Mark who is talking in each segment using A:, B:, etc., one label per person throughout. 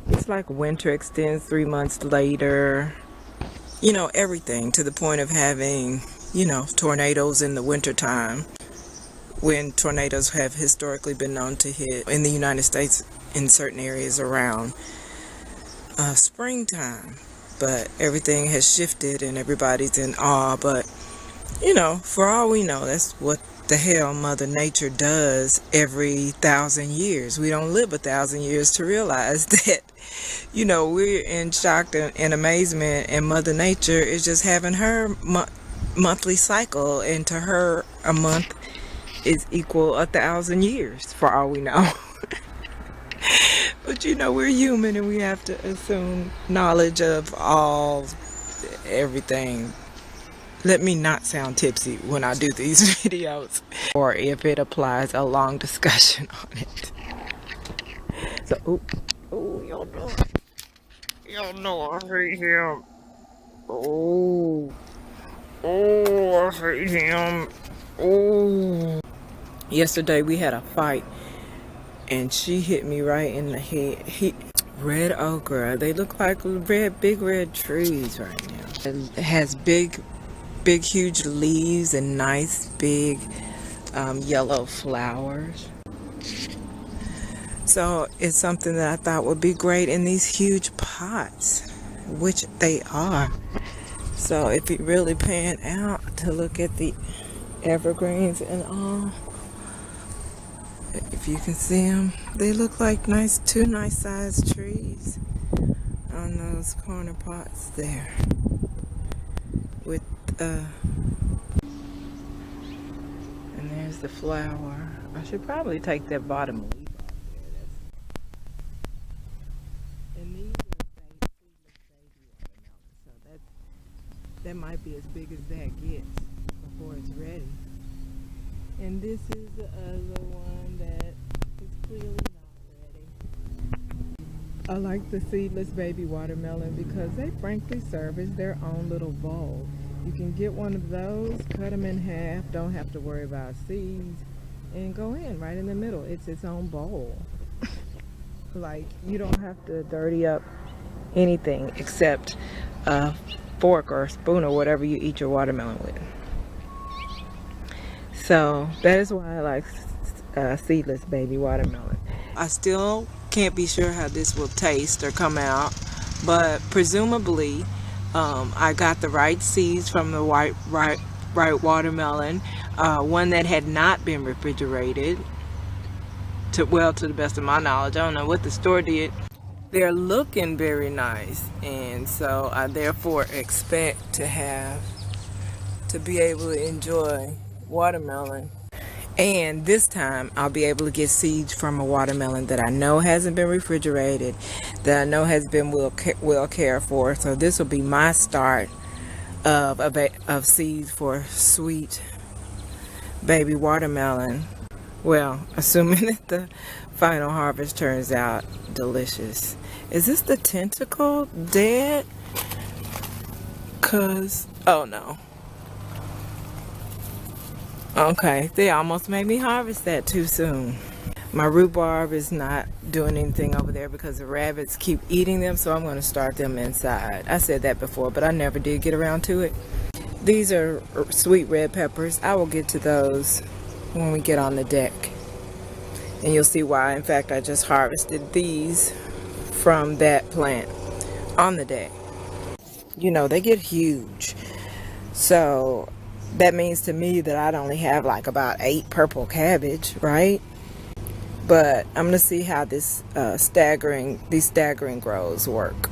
A: It's like winter extends 3 months later. You know, everything to the point of having, tornadoes in the wintertime, when tornadoes have historically been known to hit in the United States in certain areas around springtime. But everything has shifted and everybody's in awe. But, for all we know, that's what the hell Mother Nature does every 1,000 years. We don't live 1,000 years to realize that, we're in shock and amazement, and Mother Nature is just having her monthly cycle, and to her, a month is equal 1,000 years, for all we know. But we're human and we have to assume knowledge of everything. Let me not sound tipsy when I do these videos, or if it applies, a long discussion on it. So, y'all know I hate him. I hate him. Yesterday we had a fight, and she hit me right in the head. Red okra, they look like big red trees right now. It has big, huge leaves and nice, big, yellow flowers. So it's something that I thought would be great in these huge pots, which they are. So if you really pan out to look at the evergreens and all, if you can see them, they look like two nice sized trees on those corner pots there. With and there's the flower. I should probably take that bottom leaf off there. And these are baby watermelons, so that might be as big as that gets before it's ready. And this is the other one that is clearly not ready. I like the seedless baby watermelon because they frankly serve as their own little bowl. You can get one of those, cut them in half, don't have to worry about seeds, and go in right in the middle. It's its own bowl. Like, you don't have to dirty up anything except a fork or a spoon or whatever you eat your watermelon with. So that is why I like seedless baby watermelon. I still can't be sure how this will taste or come out, but presumably I got the right seeds from the right watermelon, one that had not been refrigerated. To the best of my knowledge, I don't know what the store did. They're looking very nice, and so I therefore expect to be able to enjoy watermelon. And this time I'll be able to get seeds from a watermelon that I know hasn't been refrigerated, that I know has been well cared for. So this will be my start of seeds for sweet baby watermelon. Well, assuming that the final harvest turns out delicious. Is this the tentacle dead? Oh no. Okay, they almost made me harvest that too soon. My rhubarb is not doing anything over there because the rabbits keep eating them, so I'm going to start them inside. I said that before, but I never did get around to it. These are sweet red peppers. I will get to those when we get on the deck. And you'll see why. In fact, I just harvested these from that plant on the deck. They get huge. So that means to me that I'd only have like about 8 purple cabbage, right? But I'm gonna see how these staggering grows work.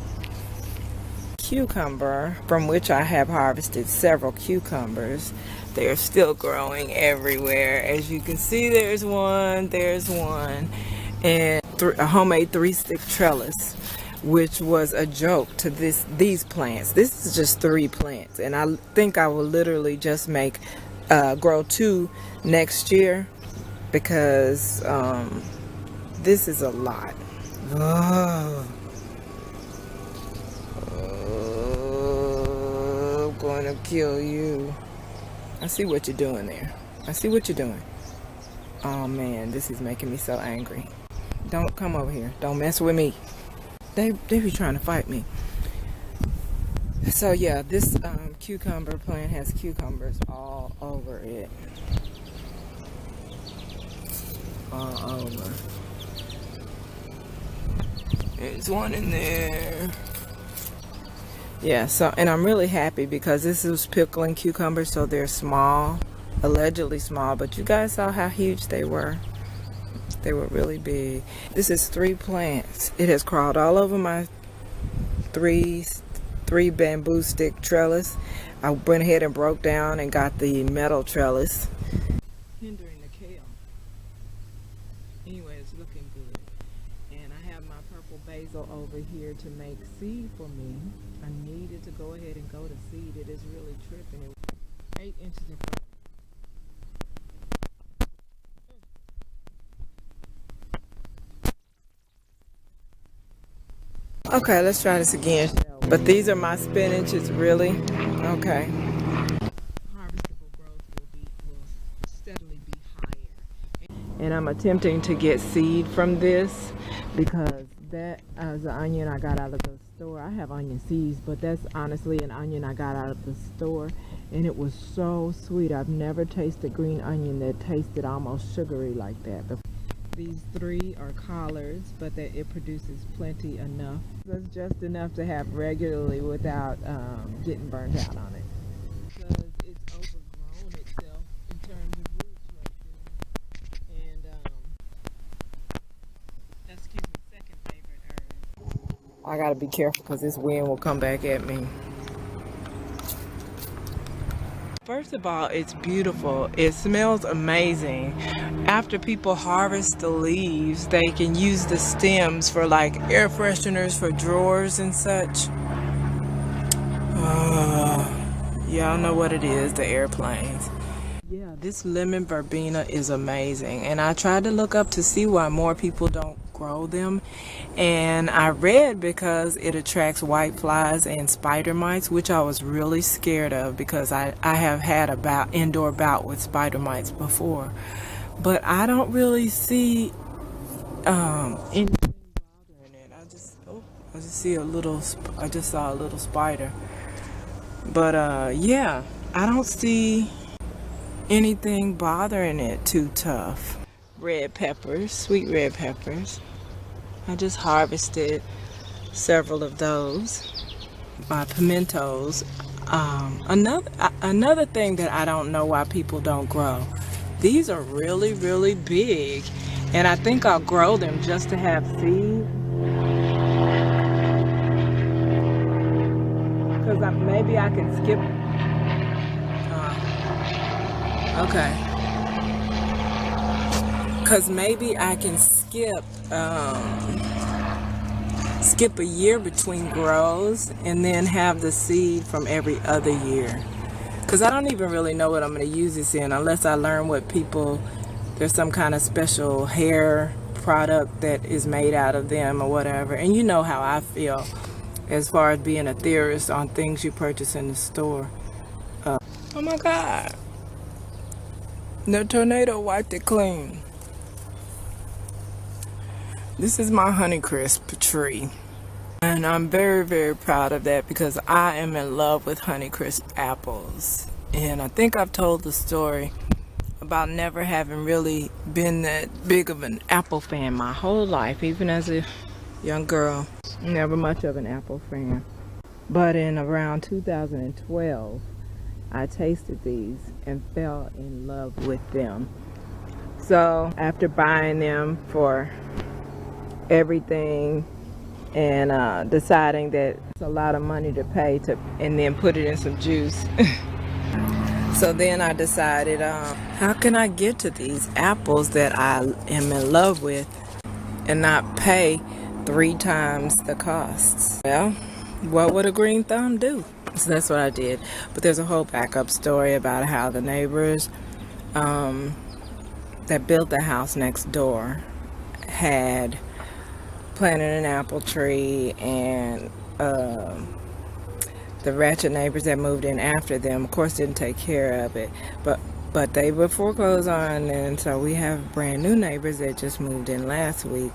A: Cucumber, from which I have harvested several cucumbers. They are still growing everywhere. As you can see, there's one, and a homemade 3-stick trellis, which was a joke to these plants. This is just 3 plants, and I think I will literally just grow 2 next year, because this is a lot. I'm going to kill you. I see what you're doing there. I see what you're doing. Oh man, this is making me so angry. Don't come over here. Don't mess with me. They be trying to fight me. So yeah, this cucumber plant has cucumbers all over it. All over. There's one in there. Yeah, so, and I'm really happy because this is pickling cucumbers, so they're small, allegedly small, but you guys saw how huge they were. They were really big. This is 3 plants. It has crawled all over my three bamboo stick trellis. I went ahead and broke down and got the metal trellis. Hindering the kale. Anyway, it's looking good. And I have my purple basil over here to make seed for me. I needed to go ahead and go to seed. It is really tripping. It was 8 inches in front. Okay, let's try this again. But these are my spinach. It's really okay. Harvestable growth will steadily be higher. And I'm attempting to get seed from this because that is an onion I got out of the store. I have onion seeds, but that's honestly an onion I got out of the store, and it was so sweet. I've never tasted green onion that tasted almost sugary like that before. These 3 are collards, but that it produces plenty enough. That's just enough to have regularly without getting burnt out on it. Because it's overgrown itself in terms of roots right there. And that's Keisha's second favorite herb. I gotta be careful because this wind will come back at me. First of all, it's beautiful. It smells amazing. After people harvest the leaves, they can use the stems for like air fresheners for drawers and such. Y'all know what it is, the airplanes. Yeah, this lemon verbena is amazing. And I tried to look up to see why more people don't grow them, and I read because it attracts white flies and spider mites, which I was really scared of because I have had a indoor bout with spider mites before, but I don't really see anything bothering it. I just saw a little spider, but yeah, I don't see anything bothering it too tough. Red peppers, sweet red peppers. I just harvested several of those. My pimentos. Another thing that I don't know why people don't grow. These are really, really big, and I think I'll grow them just to have seed. Because maybe I can skip. Okay. Because maybe I can skip a year between grows and then have the seed from every other year. Because I don't even really know what I'm going to use this in unless I learn what there's some kind of special hair product that is made out of them or whatever. And you know how I feel as far as being a theorist on things you purchase in the store. Oh my God. The tornado wiped it clean. This is my Honeycrisp tree, and I'm very, very proud of that because I am in love with Honeycrisp apples. And I think I've told the story about never having really been that big of an apple fan my whole life, even as a young girl. Never much of an apple fan. But in around 2012, I tasted these and fell in love with them. So after buying them for everything and deciding that it's a lot of money to pay and then put it in some juice. So then I decided, how can I get to these apples that I am in love with and not pay 3 times the costs? Well, what would a green thumb do? So that's what I did. But there's a whole backup story about how the neighbors that built the house next door had planted an apple tree, and the ratchet neighbors that moved in after them, of course, didn't take care of it, but they were foreclosed on, and so we have brand new neighbors that just moved in last week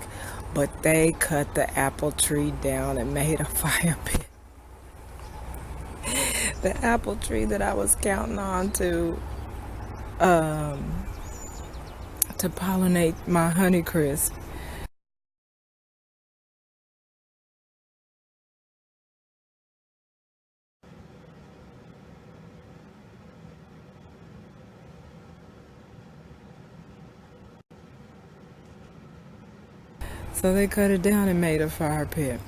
A: but they cut the apple tree down and made a fire pit. The apple tree that I was counting on to pollinate my Honeycrisp. So they cut it down and made a fire pit.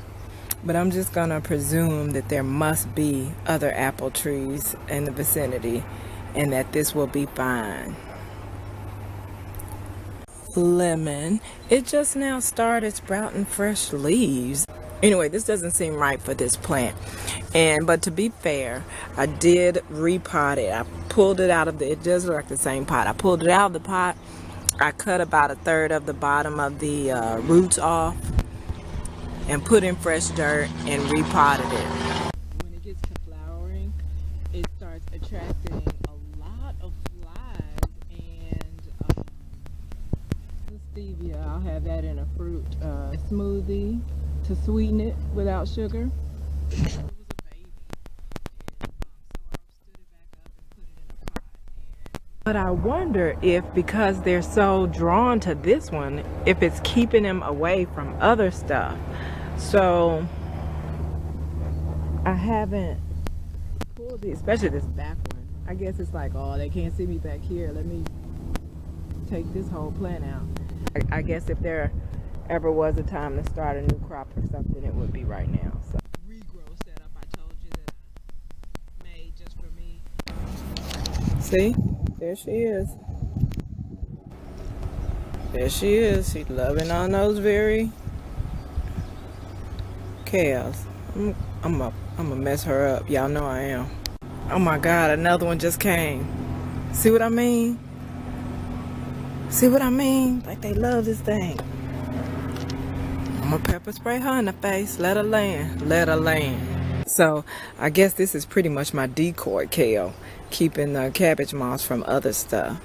A: But I'm just gonna presume that there must be other apple trees in the vicinity and that this will be fine. Lemon, it just now started sprouting fresh leaves. Anyway, this doesn't seem right for this plant. But to be fair, I did repot it. I pulled it out of it does look like the same pot. I pulled it out of the pot. I cut about 1/3 of the bottom of the roots off and put in fresh dirt and repotted it. When it gets to flowering, it starts attracting a lot of flies, and the stevia, I'll have that in a fruit smoothie to sweeten it without sugar. It was a baby, and so I stood it back up and put it in a pot. But I wonder if, because they're so drawn to this one, if it's keeping them away from other stuff. So I haven't pulled it, especially this back one. I guess it's like, oh, they can't see me back here. Let me take this whole plant out. I guess if there ever was a time to start a new crop or something, it would be right now. So regrow setup I told you that I made just for me. See? There she is. There she is. She's loving on those very cows. I'm gonna mess her up. Y'all know I am. Oh my God, another one just came. See what I mean? See what I mean? Like they love this thing. I'm gonna pepper spray her in the face. Let her land. Let her land. So I guess this is pretty much my decoy kale, keeping the cabbage moths from other stuff.